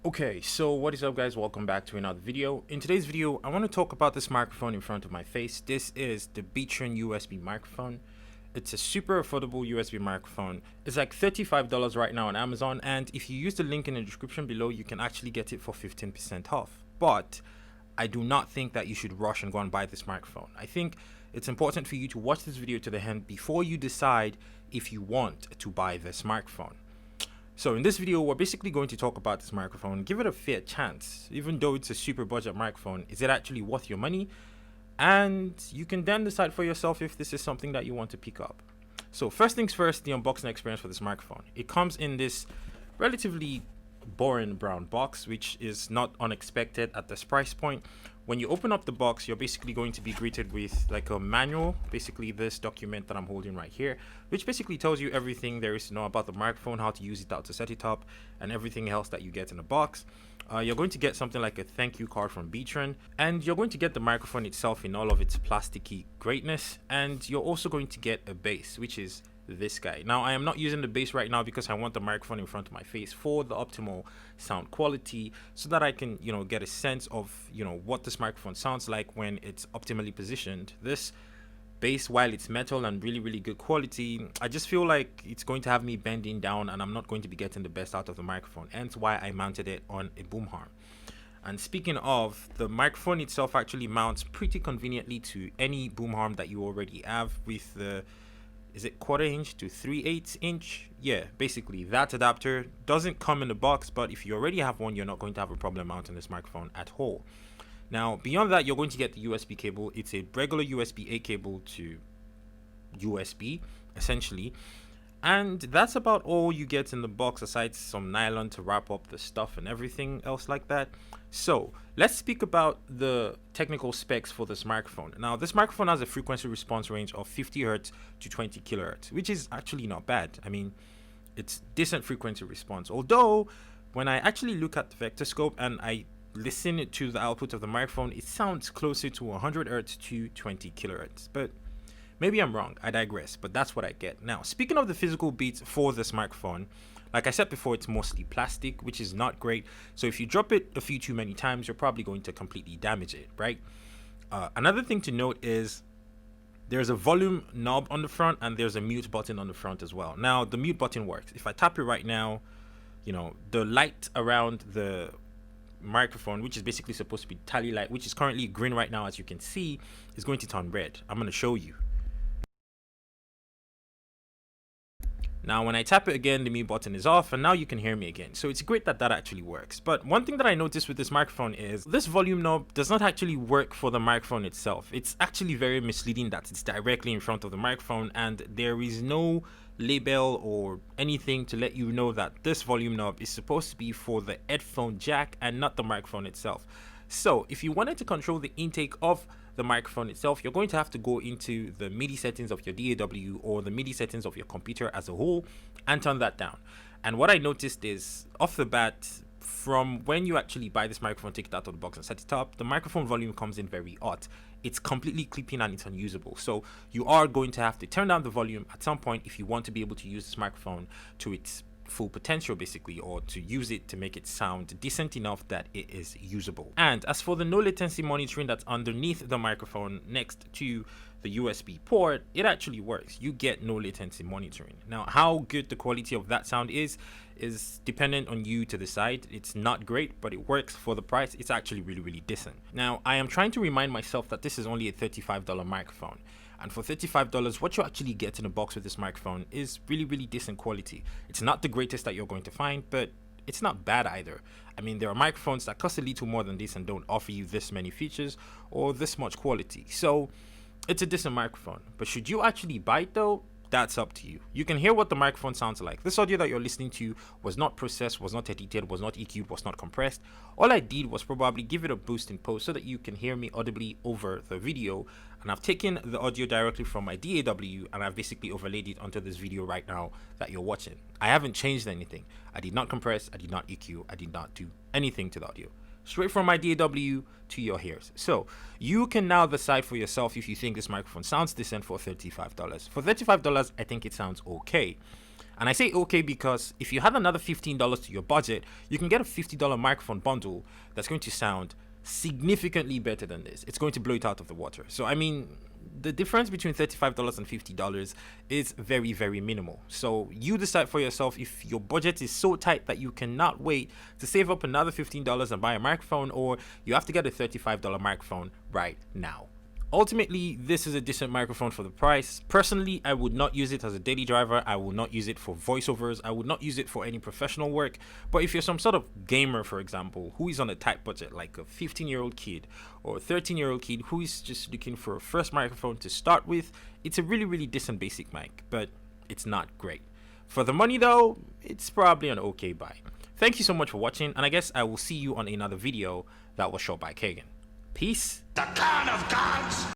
Okay, so what is up guys, welcome back to another video. In today's video, I want to talk about this microphone in front of my face. This is the Bietrun USB microphone. It's a super affordable USB microphone. It's like $35 right now on Amazon, and if you use the link in the description below, you can actually get it for 15% off. But I do not think that you should rush and go and buy this microphone. I think it's important for you to watch this video to the end before you decide if you want to buy this microphone. So in this video, we're basically going to talk about this microphone, give it a fair chance. Even though it's a super budget microphone, is it actually worth your money? And you can then decide for yourself if this is something that you want to pick up. So first things first, the unboxing experience for this microphone. It comes in this relatively boring brown box, which is not unexpected at this price point. When you open up the box, you're basically going to be greeted with like a manual, basically this document that I'm holding right here, which basically tells you everything there is to know about the microphone, how to use it, how to set it up, and everything else that you get in the box. You're going to get something like a thank you card from Bietrun, and you're going to get the microphone itself in all of its plasticky greatness, and you're also going to get a base, which is this guy. Now I am not using the base right now because I want the microphone in front of my face for the optimal sound quality, so that I can get a sense of what this microphone sounds like when it's optimally positioned. This base, while it's metal and really good quality, I just feel like it's going to have me bending down and I'm not going to be getting the best out of the microphone, hence why I mounted it on a boom arm. And speaking of, the microphone itself actually mounts pretty conveniently to any boom arm that you already have with the, is it 1/4 inch to 3/8 inch? Yeah, basically that adapter doesn't come in the box, but if you already have one, you're not going to have a problem mounting this microphone at all. Now beyond that, you're going to get the USB cable. It's a regular USB-A cable to USB essentially, and that's about all you get in the box, aside some nylon to wrap up the stuff and everything else like that. So let's speak about the technical specs for this microphone. Now this microphone has a frequency response range of 50 Hz to 20 kHz, which is actually not bad. I mean, it's decent frequency response, although when I actually look at the vector scope and I listen to the output of the microphone, it sounds closer to 100 Hz to 20 kHz, but maybe I'm wrong, I digress, but that's what I get. Now, speaking of the physical beats for this microphone, like I said before, it's mostly plastic, which is not great. So if you drop it a few too many times, you're probably going to completely damage it, right? Another thing to note is there's a volume knob on the front and there's a mute button on the front as well. Now, the mute button works. If I tap it right now, the light around the microphone, which is basically supposed to be tally light, which is currently green right now, as you can see, is going to turn red. I'm going to show you. Now when I tap it again, the mute button is off and now you can hear me again. So it's great that that actually works. But one thing that I noticed with this microphone is this volume knob does not actually work for the microphone itself. It's actually very misleading that it's directly in front of the microphone and there is no label or anything to let you know that this volume knob is supposed to be for the headphone jack and not the microphone itself. So if you wanted to control the intake of the microphone itself, you're going to have to go into the MIDI settings of your DAW or the MIDI settings of your computer as a whole and turn that down. And what I noticed is, off the bat, from when you actually buy this microphone, take it out of the box and set it up, the microphone volume comes in very odd. It's completely clipping and it's unusable. So you are going to have to turn down the volume at some point if you want to be able to use this microphone to its full potential, basically, or to use it to make it sound decent enough that it is usable. And as for the no latency monitoring that's underneath the microphone next to the USB port, it actually works. You get no latency monitoring. Now how good the quality of that sound is dependent on you to decide. It's not great, but it works for the price. It's actually really decent. Now I am trying to remind myself that this is only a $35 microphone. And for $35, what you actually get in a box with this microphone is really decent quality. It's not the greatest that you're going to find, but it's not bad either. I mean, there are microphones that cost a little more than this and don't offer you this many features or this much quality. So it's a decent microphone. But should you actually buy it though? That's up to you. You can hear what the microphone sounds like. This audio that you're listening to was not processed, was not edited, was not EQ'd, was not compressed. All I did was probably give it a boost in post so that you can hear me audibly over the video. And I've taken the audio directly from my DAW and I've basically overlaid it onto this video right now that you're watching. I haven't changed anything. I did not compress, I did not EQ, I did not do anything to the audio. Straight from my DAW to your ears. So you can now decide for yourself if you think this microphone sounds decent for $35. For $35, I think it sounds okay. And I say okay because if you had another $15 to your budget, you can get a $50 microphone bundle that's going to sound significantly better than this. It's going to blow it out of the water. So I mean, the difference between $35 and $50 is very, very minimal. So you decide for yourself if your budget is so tight that you cannot wait to save up another $15 and buy a microphone, or you have to get a $35 microphone right now. Ultimately, this is a decent microphone for the price. Personally, I would not use it as a daily driver. I will not use it for voiceovers. I would not use it for any professional work. But if you're some sort of gamer, for example, who is on a tight budget, like a 15-year-old kid or a 13-year-old kid who is just looking for a first microphone to start with, it's a really, really decent basic mic, but it's not great. For the money though, it's probably an okay buy. Thank you so much for watching, and I guess I will see you on another video that was shot by Kagan. Peace. The Khan of Gods!